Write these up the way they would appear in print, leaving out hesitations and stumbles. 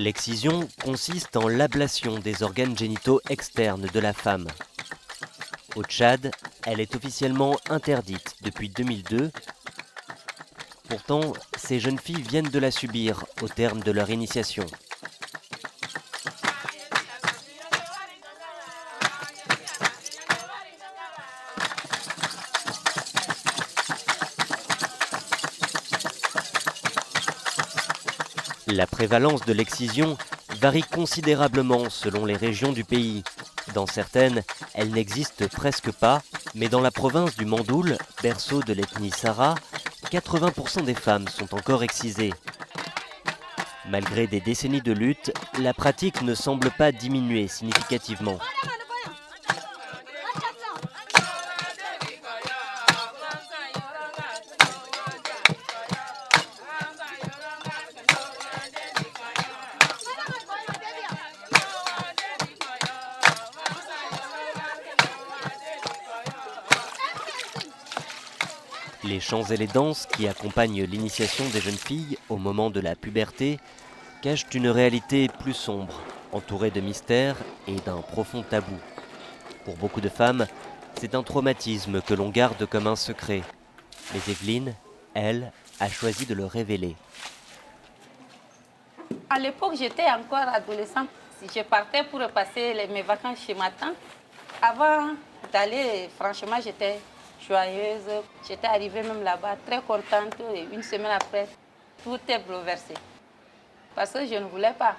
L'excision consiste en l'ablation des organes génitaux externes de la femme. Au Tchad, elle est officiellement interdite depuis 2002. Pourtant, ces jeunes filles viennent de la subir au terme de leur initiation. La prévalence de l'excision varie considérablement selon les régions du pays. Dans certaines, elle n'existe presque pas, mais dans la province du Mandoul, berceau de l'ethnie Sara, 80% des femmes sont encore excisées. Malgré des décennies de lutte, la pratique ne semble pas diminuer significativement. Les chants et les danses qui accompagnent l'initiation des jeunes filles au moment de la puberté cachent une réalité plus sombre, entourée de mystères et d'un profond tabou. Pour beaucoup de femmes, c'est un traumatisme que l'on garde comme un secret. Mais Evelyne, elle, a choisi de le révéler. À l'époque, j'étais encore adolescente. Je partais pour passer mes vacances chez ma tante. Avant d'aller, franchement, j'étais joyeuse. J'étais arrivée même là-bas, très contente. Et une semaine après, tout est bouleversé. Parce que je ne voulais pas.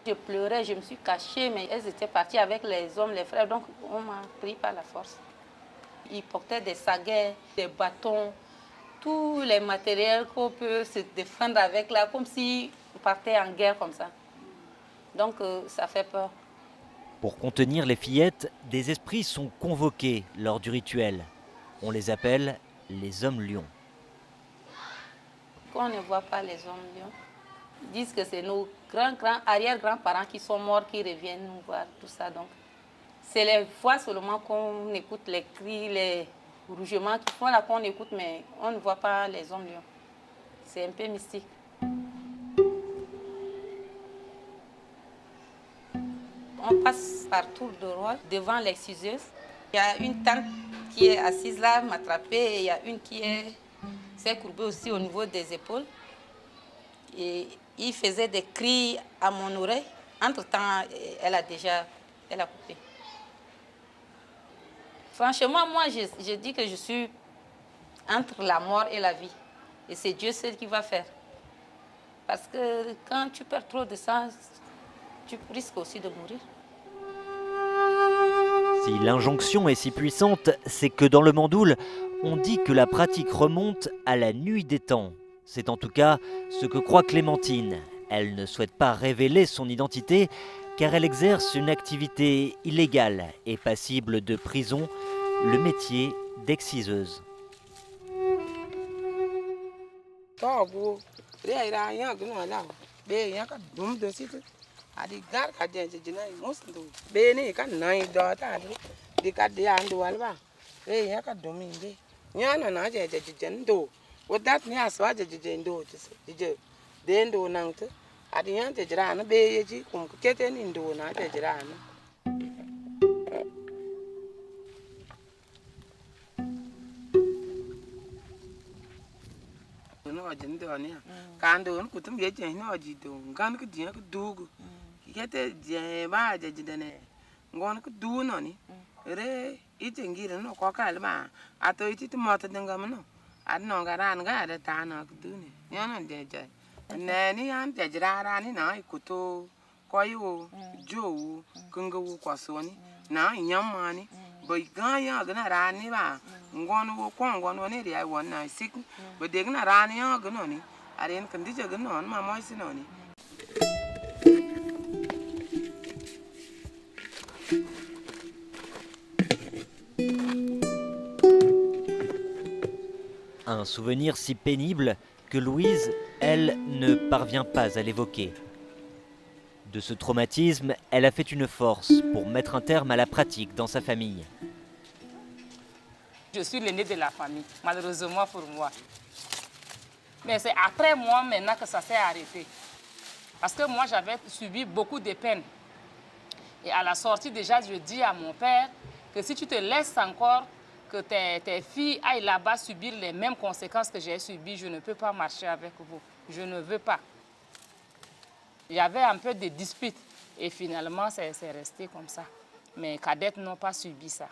Je pleurais, je me suis cachée, mais elles étaient parties avec les hommes, les frères. Donc, on m'a pris par la force. Ils portaient des saguets, des bâtons, tous les matériels qu'on peut se défendre avec là, comme si on partait en guerre comme ça. Donc, ça fait peur. Pour contenir les fillettes, des esprits sont convoqués lors du rituel. On les appelle les hommes lions. Quand on ne voit pas les hommes lions, ils disent que c'est nos arrière-grands-parents qui sont morts, qui reviennent nous voir, tout ça. Donc, c'est les fois seulement qu'on écoute les cris, les rougements qui font là qu'on écoute, mais on ne voit pas les hommes lions. C'est un peu mystique. On passe par tour de rôle devant l'exciseuse. Il y a une tante qui est assise là, m'attrapée, et il y a une qui s'est courbée aussi au niveau des épaules. Et il faisait des cris à mon oreille. Entre-temps, elle a coupé. Franchement, moi, je dis que je suis entre la mort et la vie. Et c'est Dieu seul qui va faire. Parce que quand tu perds trop de sang, tu risques aussi de mourir. Si l'injonction est si puissante, c'est que dans le Mandoul, on dit que la pratique remonte à la nuit des temps. C'est en tout cas ce que croit Clémentine. Elle ne souhaite pas révéler son identité car elle exerce une activité illégale et passible de prison, le métier d'exciseuse. Un souvenir si pénible que Louise, elle, ne parvient pas à l'évoquer. De ce traumatisme, elle a fait une force pour mettre un terme à la pratique dans sa famille. Je suis l'aîné de la famille, malheureusement pour moi. Mais c'est après moi maintenant que ça s'est arrêté. Parce que moi, j'avais subi beaucoup de peines. Et à la sortie, déjà, je dis à mon père que si tu te laisses encore que tes filles aillent là-bas subir les mêmes conséquences que j'ai subies, je ne peux pas marcher avec vous. Je ne veux pas. Il y avait un peu de disputes. Et finalement, c'est resté comme ça. Mes cadettes n'ont pas subi ça.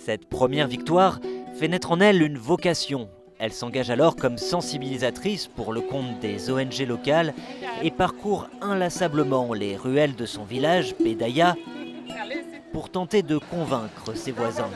Cette première victoire fait naître en elle une vocation. Elle s'engage alors comme sensibilisatrice pour le compte des ONG locales et parcourt inlassablement les ruelles de son village, Bédaya, pour tenter de convaincre ses voisins.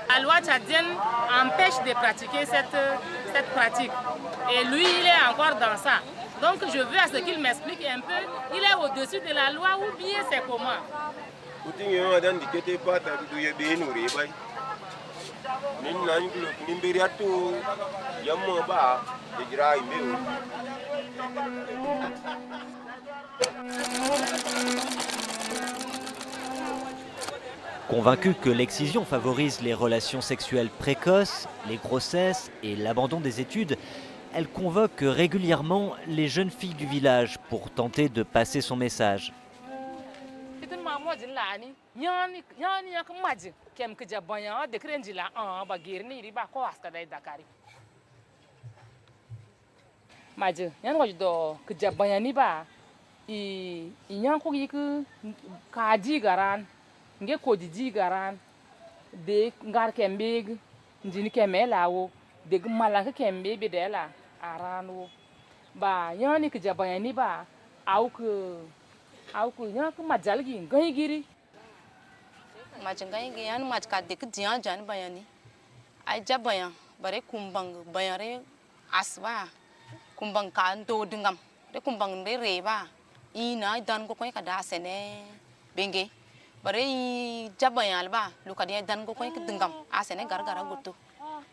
La loi tchadienne empêche de pratiquer cette pratique. Et lui, il est encore dans ça. Donc je veux à ce qu'il m'explique un peu, il est au-dessus de la loi ou bien c'est comment? Convaincue que l'excision favorise les relations sexuelles précoces, les grossesses et l'abandon des études, elle convoque régulièrement les jeunes filles du village pour tenter de passer son message. Nge kodiji garan de ngar kembeg njini kemelawo de malaka kembe be de la arano ba yani ke jabayani ba au ku yan ku majalgi ngai giri majangai gi yan majka de ke jian jan bayani ai jabayan bare kumbang bayare asba kumbang kan do dingam de kumbang de reba ina dan ko ka da sene benge bare jabayan alba lukadiya dan ko ke dingam asene gargara gutu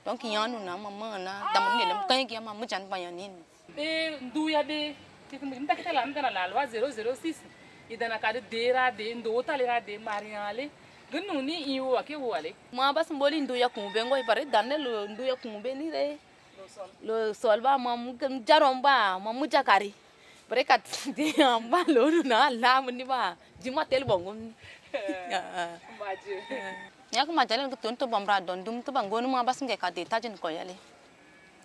donc yanu na mama na dam ne lam kai gi mama jan bayani e nduya de tinda kita lam dana la loi 006 idana ka de dera de ndo talera de mariale gnu ni iwo ke wale ma bas mboli nduya kumbe ngoy bare danne lo nduya kumbe ni re lo solba mam jarom ba mam jakari bare kat de amba lo na la mni ba jima tel bongum yak ma jalen ko ton to bamra don dum to bangonu ma bas nge ka de tajin ko yale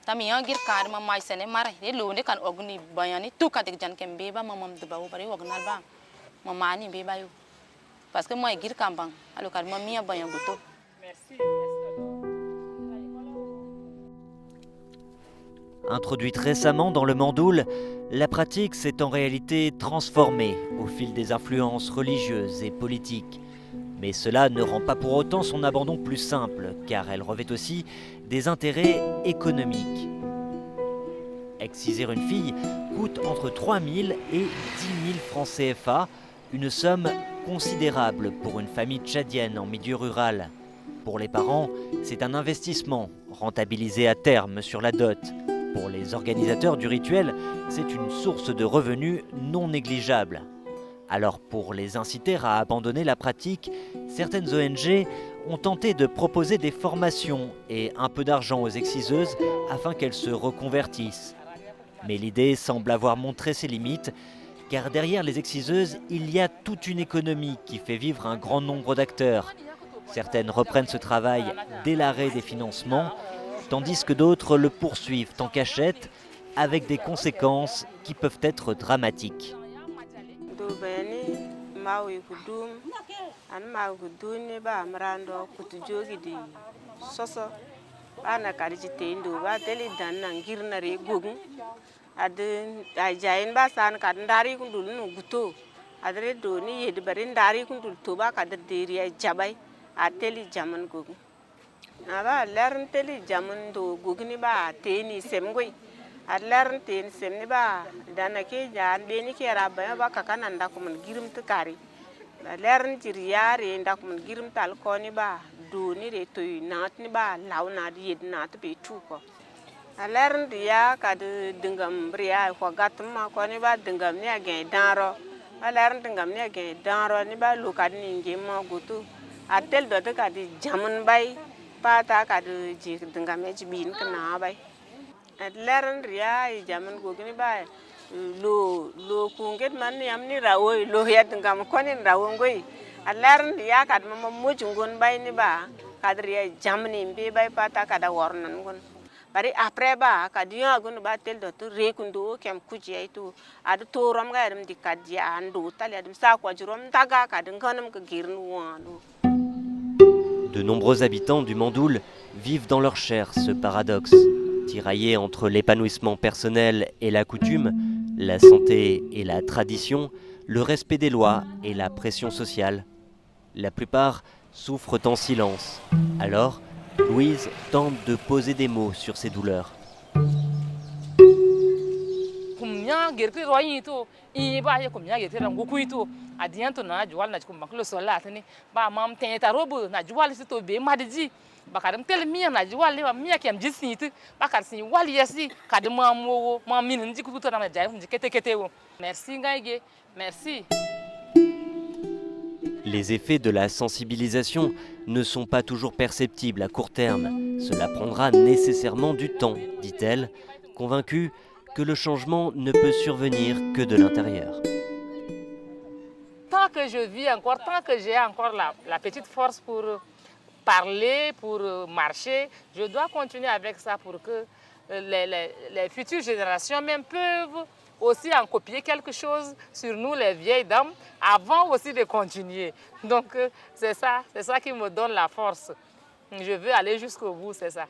tami ya gir kar ma mai sene mare de lo ne kan ogni bayani to ka de jan kembe ba mamam de ba bare ognal ba mamani be ba yo parce que moi gir kambang alors kar mamia bayan goto merci. Introduite récemment dans le Mandoul, la pratique s'est en réalité transformée au fil des influences religieuses et politiques. Mais cela ne rend pas pour autant son abandon plus simple, car elle revêt aussi des intérêts économiques. Exciser une fille coûte entre 3 000 et 10 000 francs CFA, une somme considérable pour une famille tchadienne en milieu rural. Pour les parents, c'est un investissement rentabilisé à terme sur la dot. Pour les organisateurs du rituel, c'est une source de revenus non négligeable. Alors pour les inciter à abandonner la pratique, certaines ONG ont tenté de proposer des formations et un peu d'argent aux exciseuses afin qu'elles se reconvertissent. Mais l'idée semble avoir montré ses limites, car derrière les exciseuses, il y a toute une économie qui fait vivre un grand nombre d'acteurs. Certaines reprennent ce travail dès l'arrêt des financements, tandis que d'autres le poursuivent en cachette, avec des conséquences qui peuvent être dramatiques. Aba lern teli jamun do gugni ba teni semgoi. A lern teni semni ba dana ke jan beni ke raba ba kakana ndakumun girim tukari. A lern jiriare ndakumun girim tal koni ba do ni re to nat ni ba launa di yed nat be tuko. A lern dia kad dingam bria ko gatma koni ba dingam ni agen danro. A lern dingam ni agen danro ni ba lukad ni ngemo gutu. A tel do to kad jamun bai pata kad ji dingam e bin kana bai. A lern ria I jamun gugni ba lo kunget man yam ni rawo lo ya dingam koni rawo ngoi. A lern dia kad mama mujungun bai ni ba kad ria jamni be bai pata kada warnan gun. Bari après ba kadiya gun ba tel do to rekundo kem kuji itu adu toram ga dum dikadi ando tal ya dum sa ko jurom daga kadin kanam ko girnu wanu. De nombreux habitants du Mandoul vivent dans leur chair ce paradoxe. Tiraillés entre l'épanouissement personnel et la coutume, la santé et la tradition, le respect des lois et la pression sociale. La plupart souffrent en silence. Alors, Louise tente de poser des mots sur ses douleurs. Adianto na jual na chukuma kulo sola tani ba mam tenta robo na jual si to be madiji bakaram tel mia na jual le mia kem jisiti bakar si wali yasi kadam mo mam min ndi kuto na jay kete kete wo merci ngaige merci. Les effets de la sensibilisation ne sont pas toujours perceptibles à court terme. Cela prendra nécessairement du temps, dit-elle, convaincue que le changement ne peut survenir que de l'intérieur. Tant que je vis encore, tant que j'ai encore la petite force pour parler, pour marcher, je dois continuer avec ça pour que les futures générations même peuvent aussi en copier quelque chose sur nous, les vieilles dames, avant aussi de continuer. Donc c'est ça qui me donne la force. Je veux aller jusqu'au bout, c'est ça.